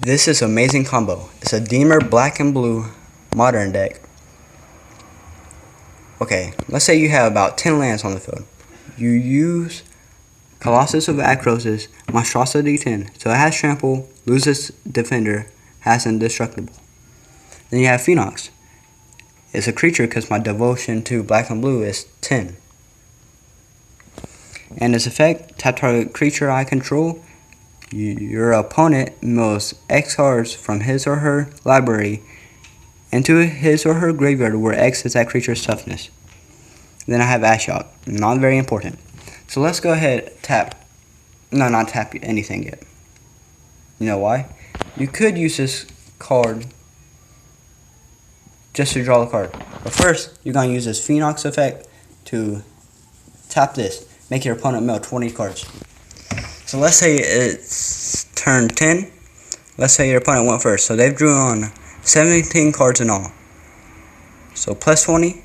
This is amazing combo. It's a Deemer black and blue modern deck. Okay, let's say you have about 10 lands on the field. You use Colossus of Akros' Monstrosity 10. So it has trample, loses defender, has indestructible. Then you have Phenax. It's a creature because my devotion to black and blue is 10. And its effect, tap target creature I control. Your opponent mills X cards from his or her library into his or her graveyard where X is that creature's toughness. Then I have Ashiok, not very important. So let's go ahead tap, no, not tap anything yet. You know why? You could use this card just to draw the card. But first, you're going to use this Phenax effect to tap this, make your opponent mill 20 cards. So let's say it's turn 10. Let's say your opponent went first. So they've drew on 17 cards in all. So plus 20,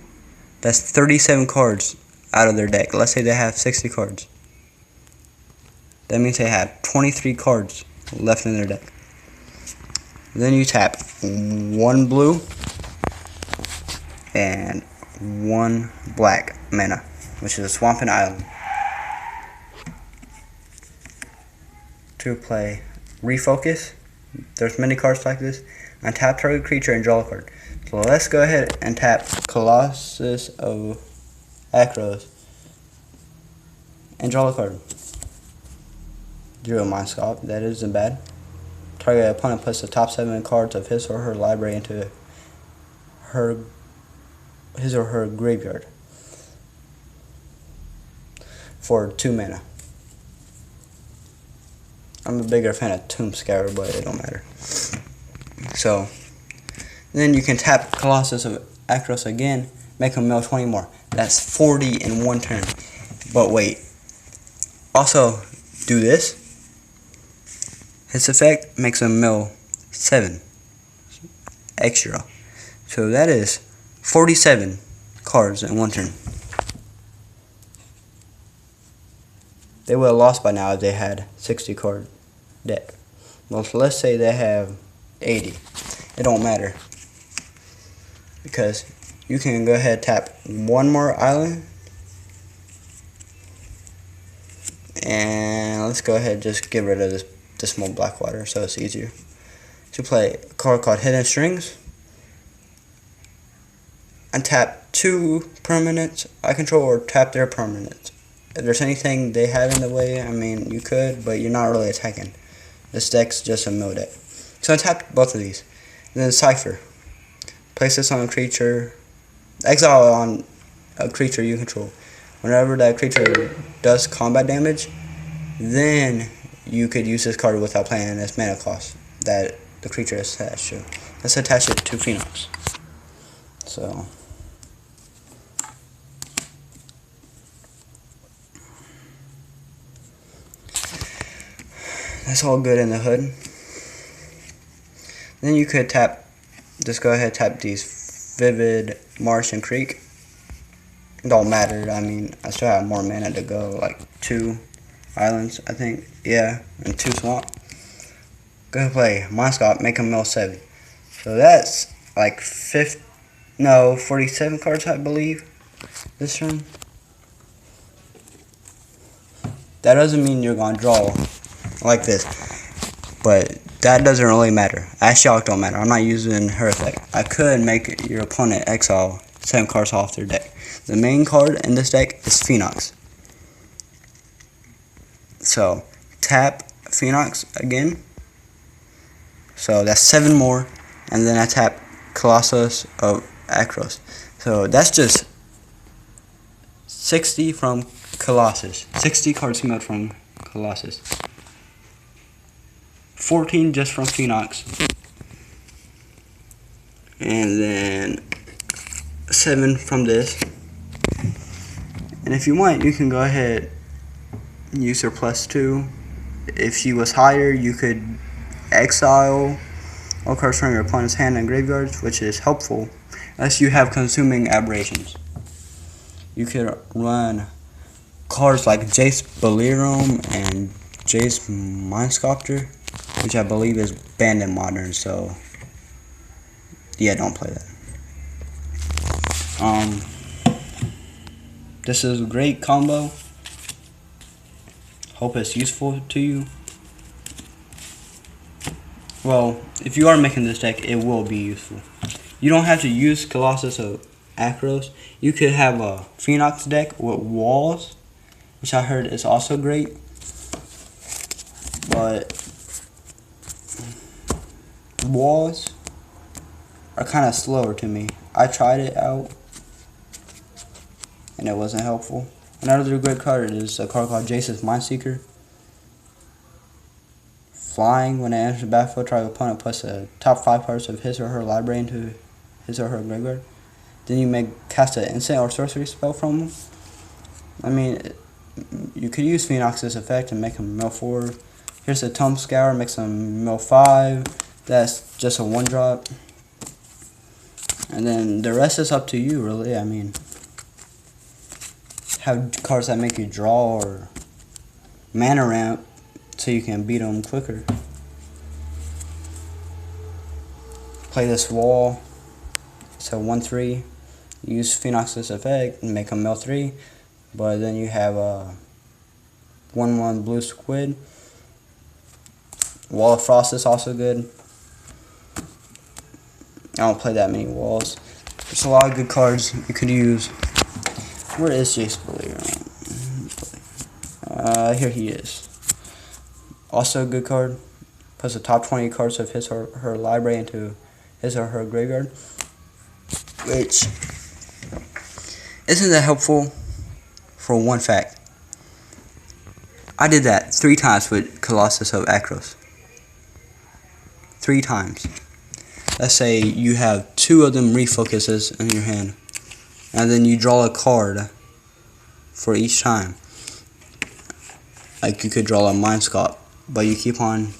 that's 37 cards out of their deck. Let's say they have 60 cards. That means they have 23 cards left in their deck. Then you tap 1 blue and 1 black mana, which is a Swamp and Island. To play Refocus. There's many cards like this. And tap target creature and draw a card. So let's go ahead and tap Colossus of Akros and draw a card. Drew a Mindscope. That isn't bad. Target opponent puts the top 7 cards of his or her library into his or her graveyard for 2 mana. I'm a bigger fan of Tomb Scour, but it don't matter. So, then you can tap Colossus of Akros again, make him mill 20 more. That's 40 in 1 turn. But wait. Also, do this. His effect makes him mill 7 extra. So that is 47 cards in 1 turn. They would have lost by now if they had 60 card deck. Well, so let's say they have 80. It don't matter. Because you can go ahead and tap 1 more island. And let's go ahead and just get rid of this small Blackwater so it's easier. To play a card called Hidden Strings. And tap 2 permanents I control or tap their permanents. If there's anything they have in the way, I mean, you could, but you're not really attacking. This deck's just a mill deck. So I tapped both of these. And then Cipher. Place this on a creature. Exile on a creature you control. Whenever that creature does combat damage, then you could use this card without playing its mana cost that the creature is attached to. Let's attach it to Phenax. So that's all good in the hood. Then you could tap, just go ahead tap these Vivid Marsh and Creek. It don't matter, I mean, I still have more mana to go, like 2 islands, I think, yeah, and 2 swamp. Go ahead and play Mindscope, make him mill 7. So that's like 47 cards, I believe, this turn. That doesn't mean you're going to draw like this, but that doesn't really matter. Ashiok don't matter. I'm not using her effect. I could make your opponent exile 7 cards off their deck. The main card in this deck is Phenax. So tap Phenax again. So that's 7 more, and then I tap Colossus of Akros. So that's just 60 from Colossus. 60 cards milled from Colossus. 14 just from Phenax. And then 7 from this. And if you want, you can go ahead and use her +2. If she was higher, you could exile all cards from your opponent's hand and graveyards, which is helpful unless you have consuming aberrations. You could run cards like Jace Belirum and Jace Mind Sculptor. which I believe is banned in Modern, so yeah, don't play that. This is a great combo. Hope it's useful to you. Well, if you are making this deck, it will be useful. You don't have to use Colossus of Akros. You could have a Phenax deck with walls, which I heard is also great. But walls are kind of slower to me. I tried it out, and it wasn't helpful. Another great card is a card called Jace's Mindseeker. Flying, when it enters the battlefield, target opponent puts the top 5 cards of his or her library into his or her graveyard. Then you may cast an instant or sorcery spell from them. I mean, you could use Phenax's effect and make him mill 4. Here's a Tomb Scour, makes him mill 5. That's just a 1-drop. And then the rest is up to you, really. I mean, have cards that make you draw or mana ramp so you can beat them quicker. Play this wall. It's a 1/3. Use Phenax's effect and make them mill 3. But then you have a 1/1 blue squid. Wall of Frost is also good. I don't play that many walls. There's a lot of good cards you could use. Where is Jace Believer? Here he is. Also a good card. Puts the top 20 cards of his or her library into his or her graveyard. Which isn't that helpful for one fact. I did that 3 times with Colossus of Akros. 3 times. Let's say you have 2 of them refocuses in your hand, and then you draw a card for each time. Like you could draw a Mind Sculpt, but you keep on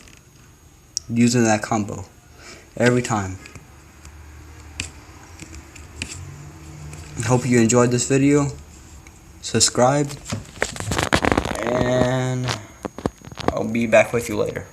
using that combo every time. I hope you enjoyed this video. Subscribe, and I'll be back with you later.